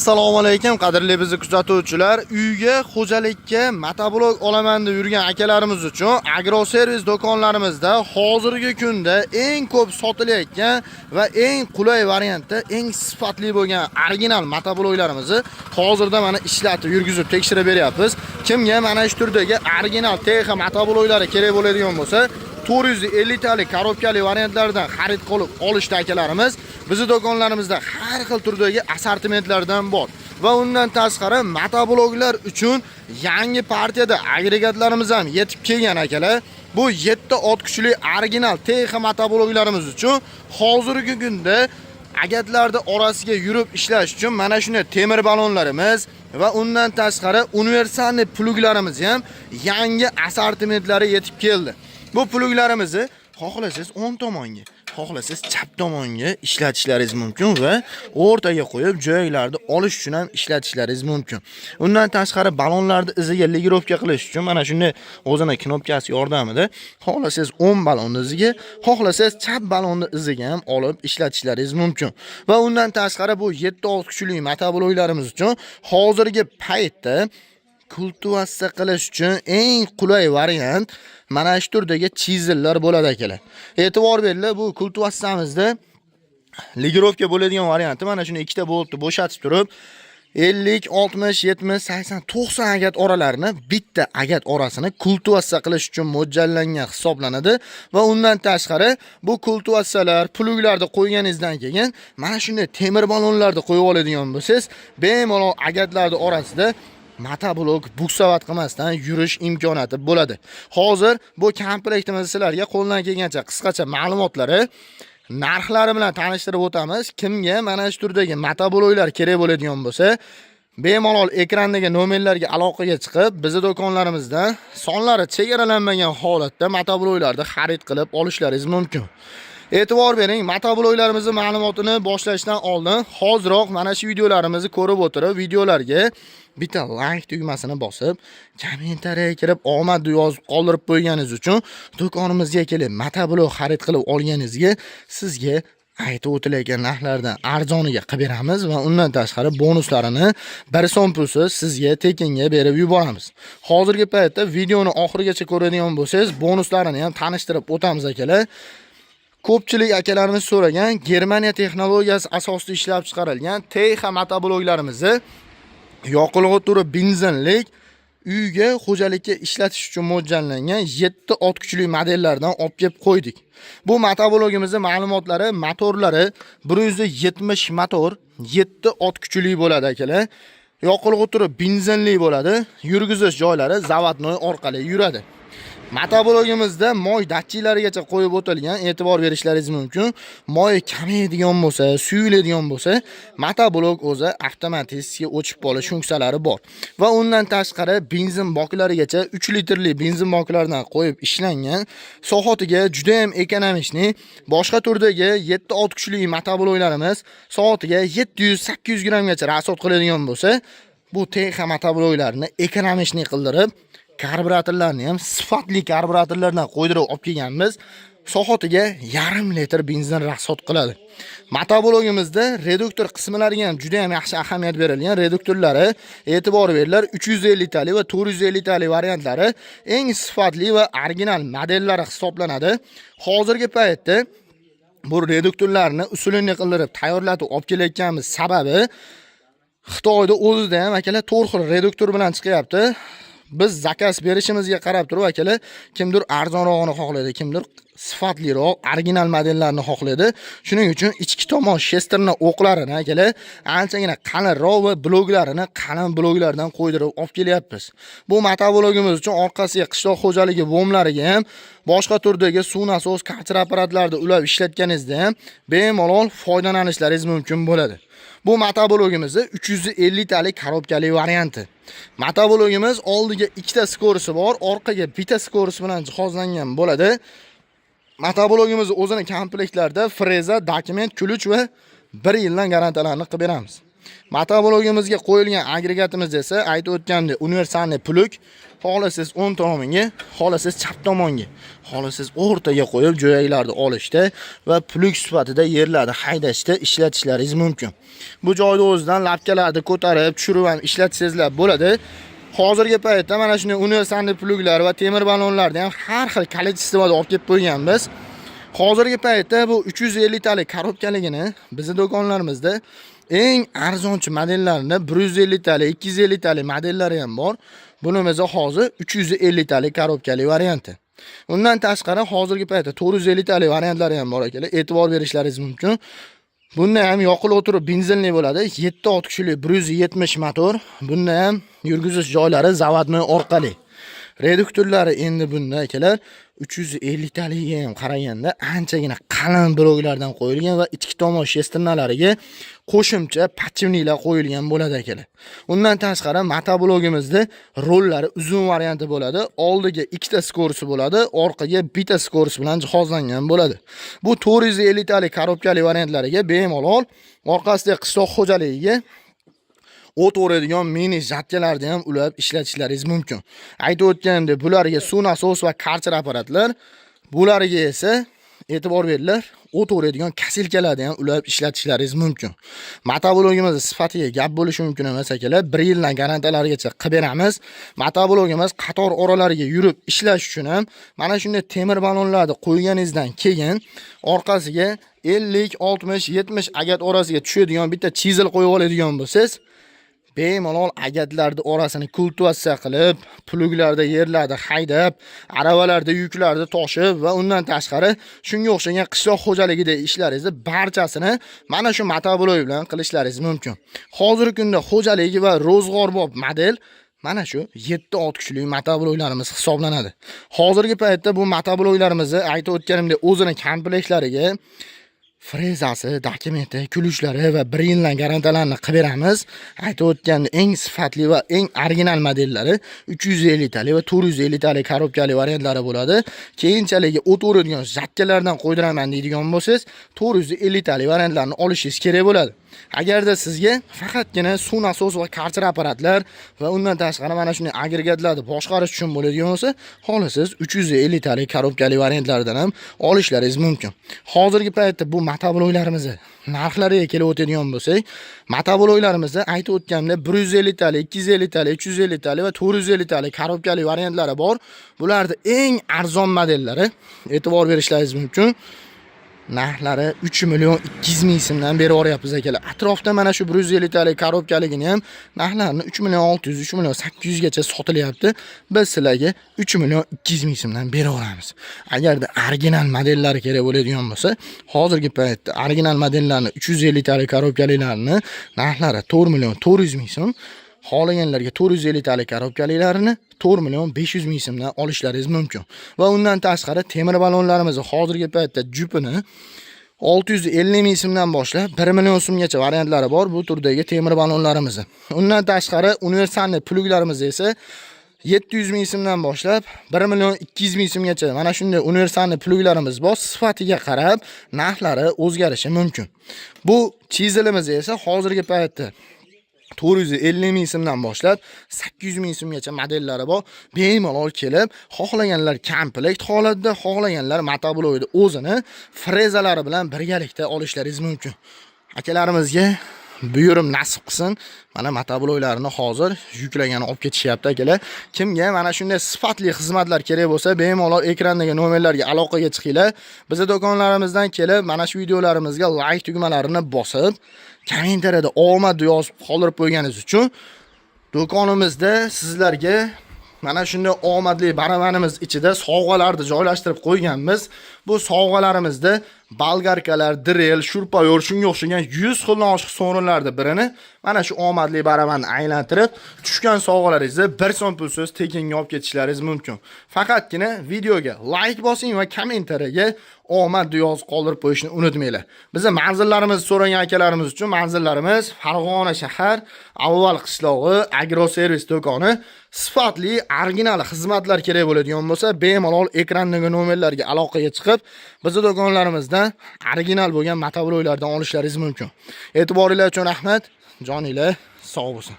Assalomu alaykum qadrli bizni kuzatuvchilar. Uyga xo'jalikka motoblok olaman deb yurgan akalarimiz uchun agroservis do'konlarimizda hozirgi kunda eng ko'p sotilayotgan va eng qulay variantda eng sifatli bo'lgan original motobloklarimizni hozirda mana ishlatib yurgizib tekshirib beryapmiz. Kimga mana shu turdagi original TX motobloklari kerak bo'ladigan bo'lsa 450 talik korobkali variantlardan xarid qilib olishdi akalarimiz. Bizi do'konlarimizda har xil turdagi assortimentlardan bor va undan tashqari motobloklar uchun yangi partiyada agregatlarimiz ham yetib kelgan akalar. Bu 7 ot kuchli original TX motobloklarimiz uchun hozirgi kunda agatlarda orasiga yurib ishlash uchun mana shunday temir balonlarimiz va undan tashqari universalniy pluglarimiz ham yangi assortimentlari yetib keldi. Bu pluglarimizni xohlasangiz o'ng tomonga, xohlasangiz chap tomonga ishlatishlaringiz mumkin va o'rtaga qo'yib joylarni olish uchun ham ishlatishlaringiz mumkin. Undan tashqari balonlarni iziga legirovka qilish uchun mana shunday o'zini knopkasi yordamida xohlasangiz o'ng balonni iziga, xohlasangiz chap balonni iziga ham olib ishlatishlaringiz mumkin. Va undan tashqari bu 7 ot kuchli motobloklarimiz uchun hozirgi paytda kultivatsiya qilish uchun eng qulay variant mana shu turdagi chizellar bo'ladi akalar. E'tibor beringlar, bu kultivatsiyamizda legirovka bo'ladigan varianti mana shuni ikkita boltni bo'shatib turib 50, 60, 70, 80, 90 agat oralarini bitta agat orasini kultivatsiya qilish uchun mo'ljallangan hisoblanadi va undan tashqari bu kultivatsiyalar, pluglarni qo'yganingizdan keyin mana shunday temir balonlarni qo'yib oladigan bo'lsangiz, bemalol agatlarning orasida motoblok buksavat qilmasdan yurish imkoniyati bo'ladi. Hozir bu komplektimizni sizlarga qo'ldan kelgancha qisqacha ma'lumotlari, narxlari bilan tanishtirib o'tamiz. Kimga mana shu turdagi motobloklar kerak bo'ladigan bo'lsa, bemalol ekrandagi nomerlarga aloqaga chiqib, bizning do'konlarimizdan sonlari chegaralanmagan holatda motobloklarni xarid qilib olishlaringiz mumkin. E'tibor bering, motobloklarimizni ma'lumotini boshlashdan oldin hoziroq mana shu videolarimizni ko'rib o'tirib, videolarga bitta like tugmasini bosib, kommentariyaga kirib omadni yozib qoldirib qo'yganingiz uchun do'konimizga kelib motoblok xarid qilib olganingizga sizga aytib o'tilgan narxlardan arzoniga qilib beramiz va undan tashqari bonuslarini 1 so'm pulsiz sizga tekinga berib yuboramiz. Hozirgi paytda videoni oxirigacha ko'radigan bo'lsangiz, bonuslarini ham tanishtirib o'tamiz akalar. Ko'pchilik akalarimiz so'ragan Germaniya texnologiyasi asosida ishlab chiqarilgan TX motobloklarimizni yoqilg'i turi benzinlik uyga xo'jalikka ishlatish uchun mo'ljallangan 7 ot kuchli modellardan olib kelib qo'ydik. Bu motoblogimizning ma'lumotlari, motorlari 170 motor, 7 ot kuchli bo'ladi akalar. Yoqilg'i turi benzinlik bo'ladi. Yurgizish joylari zavodnoy orqali yuradi. Motoblogimizda moy datchiklarigacha qo'yib o'tilgan, e'tibor berishlaringiz mumkin. Moy kamaydigan bo'lsa, suyuladigan bo'lsa, motoblok o'zi avtomatik o'chib qolish funksiyalari bor. Va undan tashqari benzin boklarigacha 3 litrli benzin boklaridan qo'yib ishlangan, soatiga juda ham ekonomikni, boshqa turdagi 7 ot kuchli motobloklarimiz soatiga 700-800 grammgacha rasod qiladigan bo'lsa, bu TX motobloklarni ekonomikni qildirib karburatorlarni ham sifatli karburatorlardan qo'ydirib olib kelganmiz. Soatiga 1,5 litr benzin rasod qiladi. Motoblogimizda reduktor qismlariga ham juda ham yaxshi ahamiyat berilgan. Reduktorlari e'tibor beringlar, 350 talik va 450 talik variantlari eng sifatli va original modellari hisoblanadi. Hozirgi paytda bu reduktorlarni usulini qildirib tayyorlatib olib kelayotganimiz sababi Xitoyda o'zida ham akalar 4 xil reduktor bilan chiqyapti. Biz zakaz berishimizga qarab turib akalar, kimdir arzonrog'ini xohlaydi, kimdir sifatliroq, original modellarni xohlaydi. Shuning uchun ichki tomon shesterna o'qlarini akalar anchagina qalinroq va bloklarini qalin bloklardan qo'ydirib olib kelyapmiz. Bu motoblogimiz uchun orqasiga qishloq xo'jaligi bomlariga ham, boshqa turdagi suv nasos kachir apparatlarni ulab ishlatganingizda ham bemalol foydalanishlaringiz mumkin bo'ladi. Bu motoblogimizning 350 talik korobkali varianti. Motoblogimiz oldiga ikkita skorisi bor, orqaga bitta skorisi bilan jihozlangan bo'ladi. Motoblogimiz o'zining komplektlarida freza, dokument, kulich va 1 yildan garantiyalarni qilib beramiz. Motoblogimizga qo'yilgan agregatimiz esa aytib o'tgandek universalniy plug xohlasangiz o'ng tomonga, xohlasangiz chap tomonga, xohlasangiz o'rtaga qo'yib jo'yaklarni olishda va plug sifatida yerlarda haydashda ishlatishlaringiz mumkin. Bu joyda o'zidan lapkalarni ko'tarib, tushirib ham ishlatsangizlar bo'ladi. Hozirgi paytda mana shunday universalniy pluglar va temir balonlarni ham har xil kolleksiyada olib kelib qo'yganmiz. Hozirgi paytda bu 350 talik korobkaligini bizning do'konlarimizda eng arzonchi modellarini 150 talik, 250 talik modellari ham bor. Bunimizda hozir 350 talik korobkali varianti. Undan tashqari hozirgi paytda 450 talik variantlari ham bor ekan. E'tibor berishlaringiz mumkin. Bunda ham yoqilib o'tirib benzinli bo'ladi. 7 kishilik 170 motor. Bunda ham yurgizish joylari zavodnoy orqali. Reduktorlari endi bunda akalar 350 taliga ham qaraganda anchagina qalin bloklardan qo'yilgan va ichki tomon shesternalariga qo'shimcha pachivniklar qo'yilgan bo'ladi akalar. Undan tashqari motoblogimizda rollari uzun varianti bo'ladi. Oldiga ikkita skorsi bo'ladi, orqaga bitta skors bilan jihozlangan bo'ladi. Bu 450 talik korobkali variantlariga bemalol orqasida qishloq xo'jaligiga o't o'radigan mini jatkalarni ham ulab ishlatishlaringiz mumkin. Aytib o'tganimdek, bularga suv nasos va karcher apparatlar, bularga esa e'tibor beringlar, o't o'radigan kasilkalarni ham ulab ishlatishlaringiz mumkin. Motoblogimiz sifatiga gap bo'lishi mumkin emas akalar. 1 yildan garantiyalargacha qilib beramiz. Motoblogimiz qator oralariga yurib ishlash uchun ham mana shunday temir balonlarni qo'yganingizdan keyin orqasiga 50, 60, 70 agat orasiga tushadigan bitta chizel qo'yib oladigan bo'lsangiz, bemalol agatlarni orasini kultivatsiya qilib, pluglarda yerlarda haydab, aravalarda yuklarni toshib va undan tashqari shunga o'xshagan qishloq xo'jaligidagi ishlaringizni barchasini mana shu motoblok bilan qilishlaringiz mumkin. Hozirgi kunda xo'jaligi va ro'zg'orbob model mana shu 7 kishilik motobloklarimiz hisoblanadi. Hozirgi paytda bu motobloklarimizni aytib o'tganimdek o'zining komplektlariga frezasi, dokumenti, kulishlari va 1 yildan garantiyalarni qilib beramiz. Aytib o'tganda eng sifatli va eng original modellari 350 talik va 450 talik korobkali variantlari bo'ladi. Keyinchalik o't o'radigan jatkalardan qo'ydiraman deydigan bo'lsangiz, 450 talik variantlarni olishingiz kerak bo'ladi. Agarda sizga faqatgina suv nasos va karcher apparatlar va undan tashqari mana shunday agregatlarni boshqarish uchun bo'ladigan bo'lsa, xohlasangiz 350 talik korobkali variantlardan ham olishlaringiz mumkin. Hozirgi paytda bu motobloklarimizni narxlariga kelib o'tadigan bo'lsak, motobloklarimizni aytib o'tganimda 150 talik, 250 talik, 350 talik va 450 talik korobkali variantlari bor. Bularda eng arzon modellari, e'tibor berishlaringiz mumkin. Narxlari 3 million 200 ming so'mdan beri oryapmiz akalar. Atrofda mana shu 150 talik korobkaligini ham narxlarini 3 million 600, 3 million 800 gacha sotilyapti. Biz sizlarga 3 million 200 ming so'mdan bera olamiz. Agarda original modellari kerak bo'ladigan bo'lsa, hozirgi paytda original modellarni 350 talik korobkaliklarini narxlari 4 million 400 ming so'm. Xohlaganlarga 450 talik korobkaliklarini 4 million 500 ming so'mdan olishlaringiz mumkin. Va undan tashqari temir balonlarimizni hozirgi paytda jupini 650 ming so'mdan boshlab 1 million so'mgacha variantlari bor bu turdagi temir balonlarimiz. Undan tashqari universalniy pluglarimiz esa 700 ming so'mdan boshlab 1 million 200 ming so'mgacha mana shunday universalniy pluglarimiz bor. Sifatiga qarab narxlari o'zgarishi mumkin. Bu chizelimiz esa hozirgi paytda 450 ming so'mdan boshlab 800 ming so'mgacha modellari bor. Bemalol kelib, xohlaganlar komplekt holatda, xohlaganlar motoblokda o'zini frezalari bilan birgalikda olishlaringiz mumkin. Akalarimizga buyurim nasib qilsin. Mana motobloklarni hozir yuklagani olib ketishyapti akalar. Kimga mana shunday sifatli xizmatlar kerak bo'lsa, bemalol ekrandagi nomerlarga aloqaga chiqinglar. Bizning do'konlarimizdan kelib, mana shu videolarimizga like tugmalarini bosib, kommentariyada omad yozib qoldirib qo'yganingiz uchun do'konimizda sizlarga mana shunday omadli baravanimiz ichida sovg'alarni joylashtirib qo'yganmiz. Bu sovg'alarimizda bolgarkalar, drill, shurpayor, shunga o'xshagan 100 xildan oshiq sovrinlarning birini mana shu omadli baravanni aylantirib, tushgan sovg'alaringizni 1 so'm pulsiz tekinga olib ketishlaringiz mumkin. Faqatgina videoga like bosing va kommentariyaga omad yozib qoldirib qo'yishni unutmanglar. Bizning manzillarimizni so'ragan akalarimiz uchun manzillarimiz Farg'ona shahar, Avval qishlog'i, agroservis do'koni. Sifatli, original xizmatlar kerak bo'ladigan bo'lsa, bemalol ekrandagi nomerlarga aloqaga chiqib, bizning do'konlarimizdan original bo'lgan motobloklardan olishlaringiz mumkin. E'tiboringiz uchun rahmat. Joninglar sog' bo'lsin.